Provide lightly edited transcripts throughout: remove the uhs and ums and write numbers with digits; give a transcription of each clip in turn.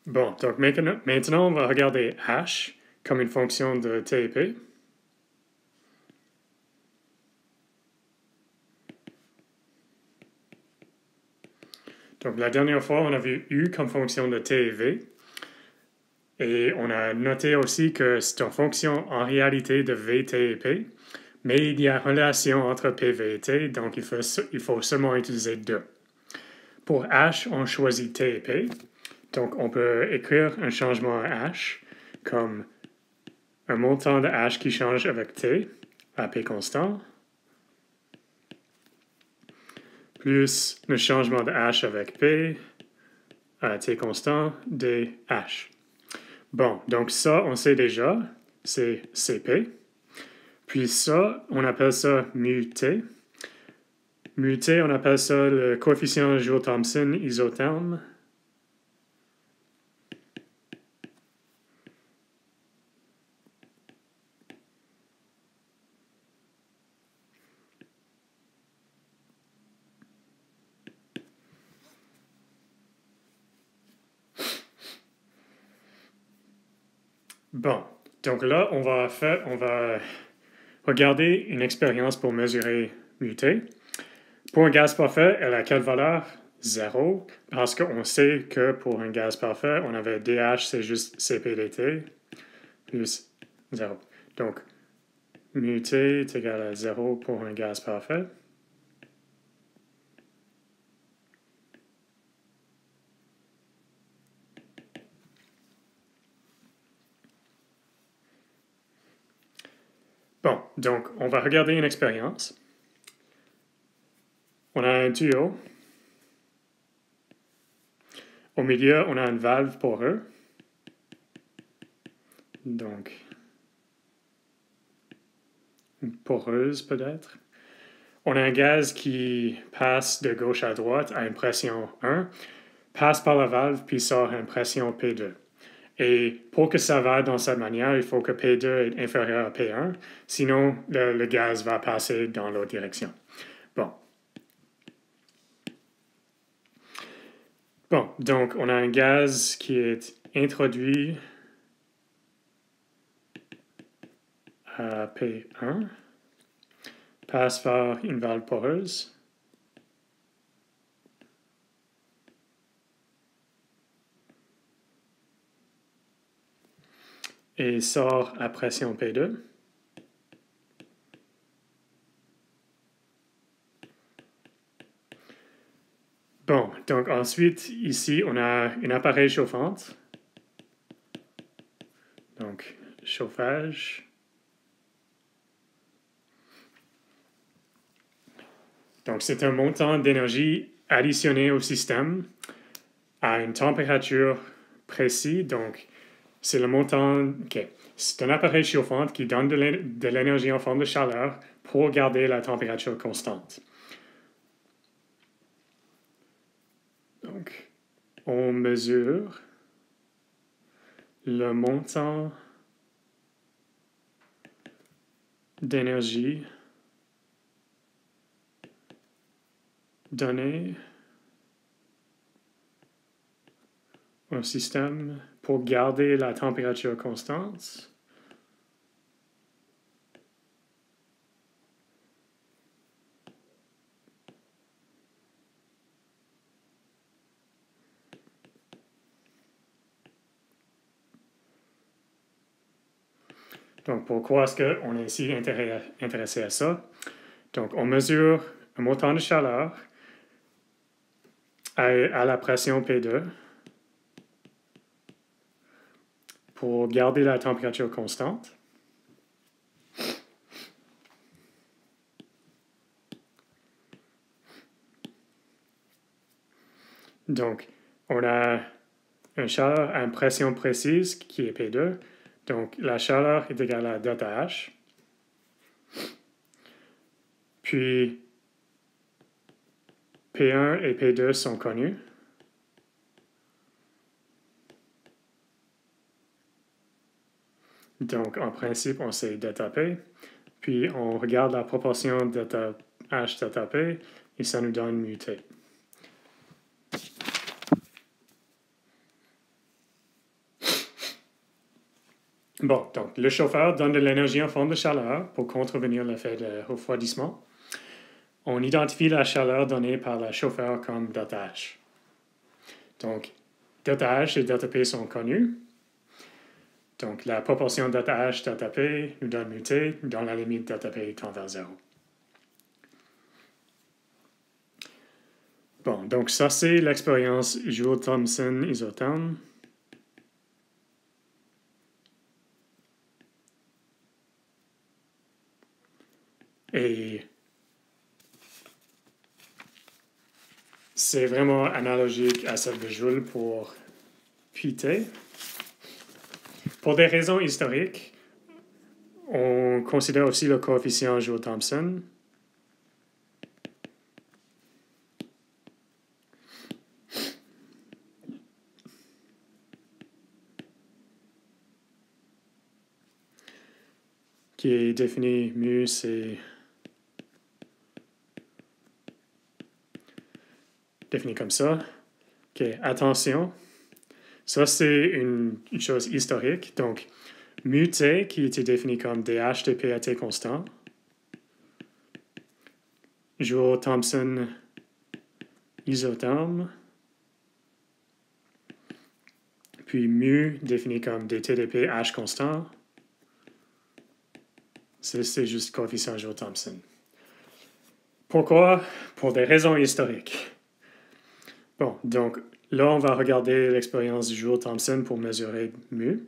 Bon, donc maintenant, on va regarder h comme une fonction de t et p. Donc la dernière fois, on a vu u comme fonction de t et v. Et on a noté aussi que c'est une fonction en réalité de v, t et p. Mais il y a relation entre p, v et t, donc il faut seulement utiliser 2. Pour h, on choisit t et p. Donc on peut écrire un changement à h comme un montant de h qui change avec t, à p constant, plus le changement de h avec p, à t constant, dh. Bon, donc ça, on sait déjà, c'est cp. Puis ça, on appelle ça mu t. Mu t, on appelle ça le coefficient Joule-Thomson isotherme. Bon, donc là, on va regarder une expérience pour mesurer mu t. Pour un gaz parfait, elle a quelle valeur? 0, parce qu'on sait que pour un gaz parfait, on avait dH, c'est juste Cp dt, plus 0. Donc, mu t est égal à 0 pour un gaz parfait. Bon, donc, on va regarder une expérience. On a un tuyau. Au milieu, on a une valve poreuse. Donc, une poreuse peut-être. On a un gaz qui passe de gauche à droite à une pression 1, passe par la valve, puis sort à une pression P2. Et pour que ça va dans cette manière, il faut que P2 est inférieur à P1, sinon le gaz va passer dans l'autre direction. Bon, donc on a un gaz qui est introduit à P1, passe par une valve poreuse, et sort à pression P2. Bon, donc ensuite, ici, on a un appareil chauffant. Donc, chauffage. Donc, c'est un montant d'énergie additionné au système à une température précise. Donc, c'est le montant... OK. C'est un appareil chauffant qui donne de l'énergie en forme de chaleur pour garder la température constante. Donc, on mesure le montant d'énergie donné au système pour garder la température constante. Donc, pourquoi est-ce qu'on est ici intéressé à ça? Donc, on mesure un montant de chaleur à la pression P2 pour garder la température constante. Donc, on a une chaleur à une pression précise qui est P2. Donc, la chaleur est égale à delta H. Puis, P1 et P2 sont connus. Donc, en principe, on sait delta P. Puis, on regarde la proportion delta H delta P et ça nous donne mu T. Bon, donc le chauffeur donne de l'énergie en forme de chaleur pour contrevenir l'effet de refroidissement. On identifie la chaleur donnée par le chauffeur comme ΔH. Donc, ΔH et ΔP sont connus. Donc, la proportion ΔH, ΔP nous donne μT dans la limite ΔP tend vers 0. Bon, donc ça c'est l'expérience Joule-Thomson isotherme. Et c'est vraiment analogique à celle de Joule pour P-T. Pour des raisons historiques, on considère aussi le coefficient Joule-Thomson. Qui est défini mu, c'est défini comme ça. Ok, attention, ça c'est une chose historique. Donc, mu t qui était défini comme dH dP à t constant. Joule-Thomson isotherme. Puis mu défini comme dt dp h constant. C'est juste coefficient Joule-Thomson. Pourquoi? Pour des raisons historiques. Bon, donc là, on va regarder l'expérience du Joule-Thomson pour mesurer mu.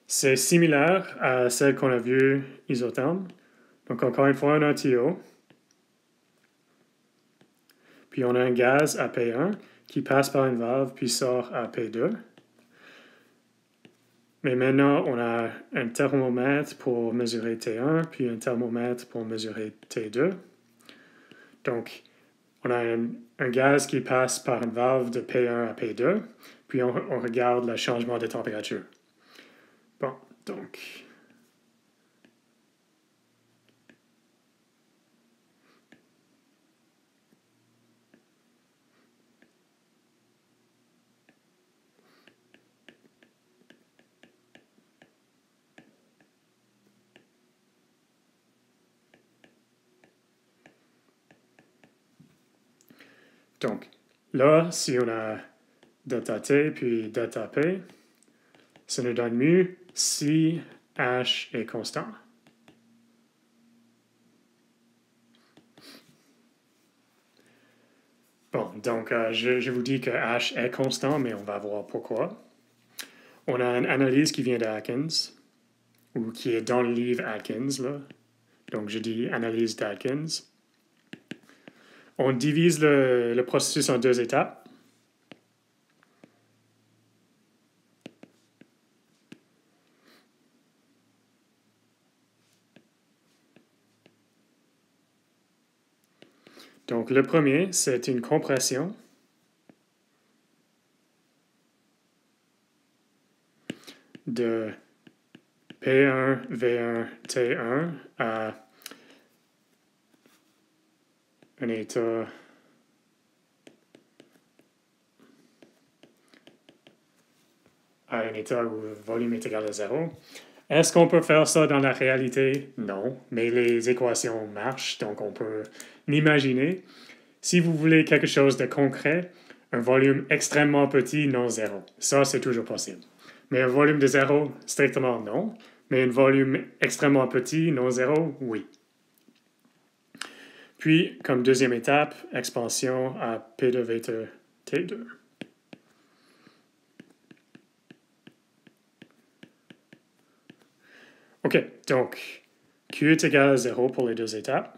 C'est similaire à celle qu'on a vue isotherme. Donc encore une fois, on a un tuyau. Puis on a un gaz à P1 qui passe par une valve puis sort à P2. Mais maintenant, on a un thermomètre pour mesurer T1, puis un thermomètre pour mesurer T2. Donc, on a un gaz qui passe par une valve de P1 à P2, puis on regarde le changement de température. Bon, donc... Donc, là, si on a ΔT puis ΔP, ça nous donne mu si H est constant. Bon, donc je vous dis que H est constant, mais on va voir pourquoi. On a une analyse qui vient d'Atkins, ou qui est dans le livre Atkins, là. Donc je dis analyse d'Atkins. On divise le processus en deux étapes. Donc le premier, c'est une compression de P1, V1, T1 à un état où le volume est égal à 0. Est-ce qu'on peut faire ça dans la réalité? Non, mais les équations marchent, donc on peut l'imaginer. Si vous voulez quelque chose de concret, un volume extrêmement petit, non zéro. Ça, c'est toujours possible. Mais un volume de 0, strictement non. Mais un volume extrêmement petit, non zéro, oui. Puis, comme deuxième étape, expansion à P2 vecteur T2. OK, donc Q est égal à 0 pour les deux étapes.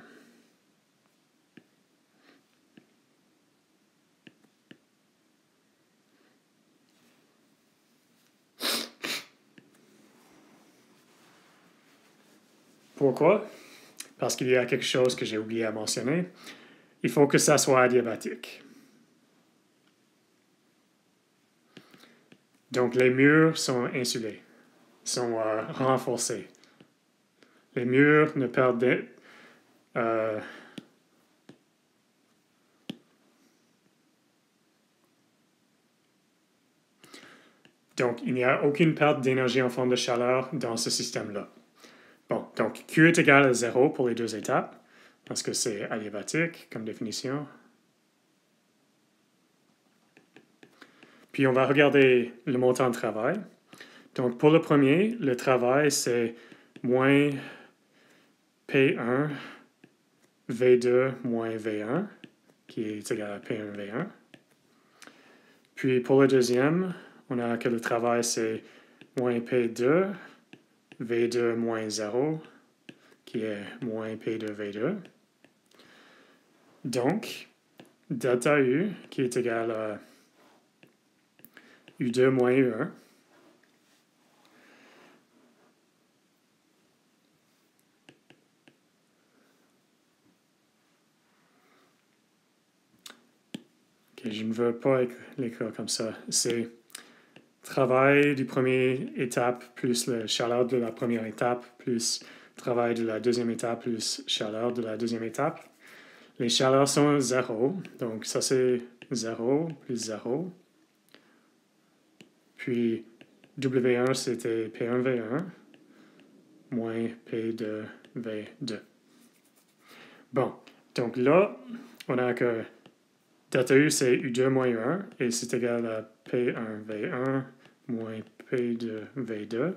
Pourquoi? Parce qu'il y a quelque chose que j'ai oublié à mentionner. Il faut que ça soit adiabatique. Donc les murs sont insulés, sont renforcés. Les murs ne perdent Donc, il n'y a aucune perte d'énergie en forme de chaleur dans ce système-là. Bon, donc Q est égal à 0 pour les deux étapes, parce que c'est adiabatique comme définition. Puis on va regarder le montant de travail. Donc pour le premier, le travail c'est moins P1 V2 moins V1, qui est égal à P1 V1. Puis pour le deuxième, on a que le travail c'est moins P2 V2 moins 0, qui est moins P2 V2. Donc, delta U, qui est égal à U2 moins U1, ok, je ne veux pas l'écrire comme ça. C'est travail du premier étape plus la chaleur de la première étape plus travail de la deuxième étape plus chaleur de la deuxième étape. Les chaleurs sont 0, donc ça c'est 0 plus 0. Puis W1 c'était P1 V1 moins P2 V2. Bon, donc là, on a que delta U c'est U2 moins U1 et c'est égal à P1 V1 moins P2 V2.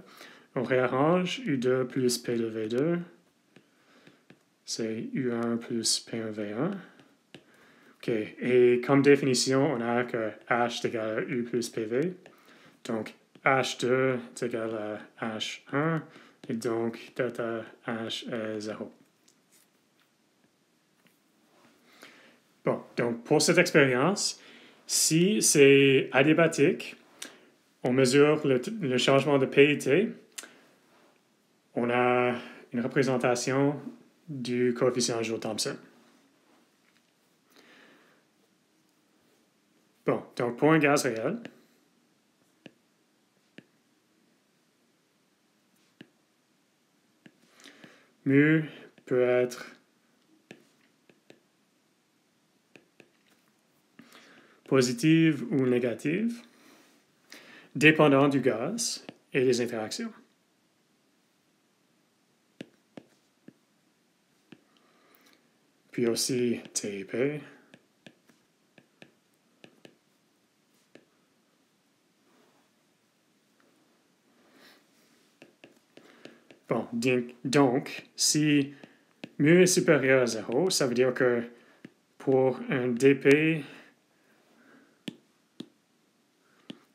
On réarrange U2 plus P2 V2. C'est U1 plus P1 V1. OK. Et comme définition, on a que H est égal à U plus PV. Donc, H2 est égal à H1. Et donc, delta H est 0. Bon, donc pour cette expérience, si c'est adiabatique, on mesure le changement de P et T. On a une représentation du coefficient Joule-Thomson. Bon, donc pour un gaz réel, mu peut être positive ou négative, dépendant du gaz et des interactions. Puis aussi T et P. Bon, donc, si mu est supérieur à 0, ça veut dire que pour un dP,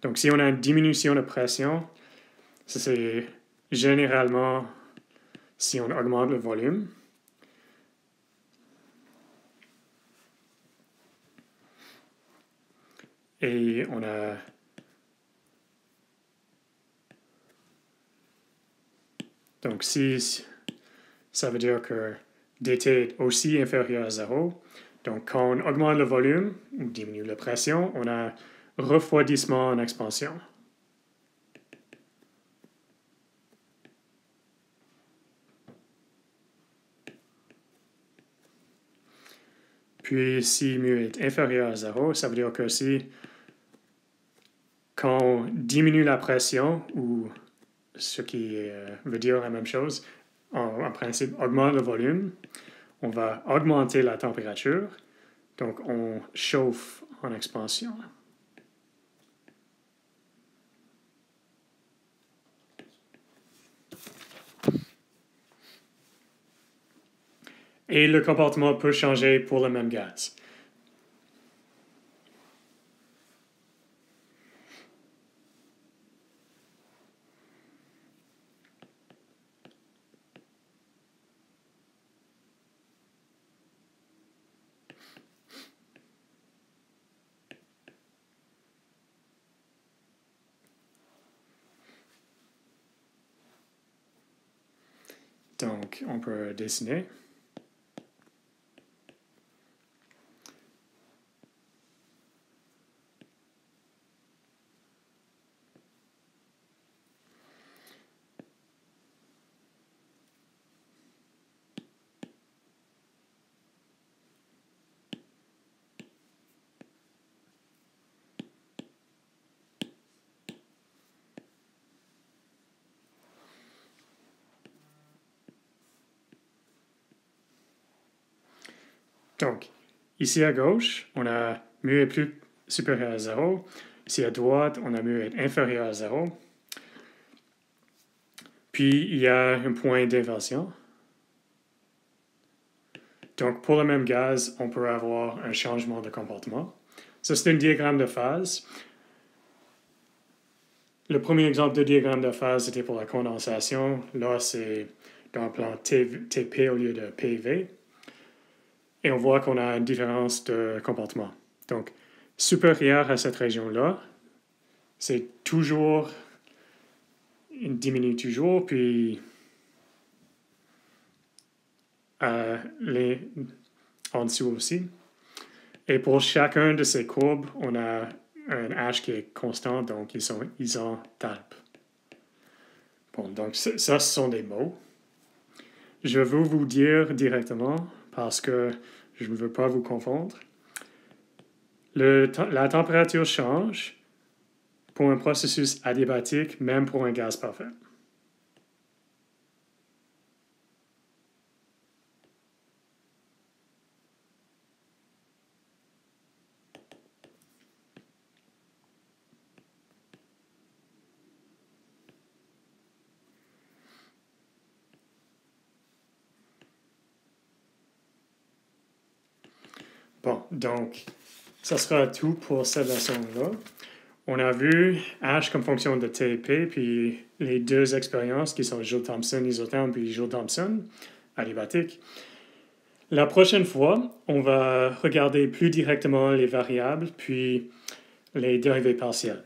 donc si on a une diminution de pression, ça c'est généralement si on augmente le volume. Et on a donc si ça veut dire que dt est aussi inférieur à 0. Donc quand on augmente le volume ou diminue la pression, on a refroidissement en expansion. Puis si mu est inférieur à 0, ça veut dire que si quand on diminue la pression, ou ce qui veut dire la même chose, en principe augmente le volume, on va augmenter la température, donc on chauffe en expansion. Et le comportement peut changer pour le même gaz. Donc, on peut dessiner. Donc, ici à gauche, on a mu est plus supérieur à 0. Ici à droite, on a mu est inférieur à 0. Puis, il y a un point d'inversion. Donc, pour le même gaz, on peut avoir un changement de comportement. Ça, c'est un diagramme de phase. Le premier exemple de diagramme de phase, c'était pour la condensation. Là, c'est dans le plan TP au lieu de PV. Et on voit qu'on a une différence de comportement. Donc, supérieur à cette région-là, c'est toujours, il diminue toujours, puis en dessous aussi. Et pour chacun de ces courbes, on a un H qui est constant, donc ils sont isothalpes. Bon, donc ça, ce sont des mots. Je veux vous dire directement, parce que je ne veux pas vous confondre. La température change pour un processus adiabatique, même pour un gaz parfait. Bon, donc, ça sera tout pour cette leçon-là. On a vu H comme fonction de TP, puis les deux expériences qui sont Joule-Thomson isotherme, puis Joule-Thomson adiabatique. La prochaine fois, on va regarder plus directement les variables, puis les dérivées partielles.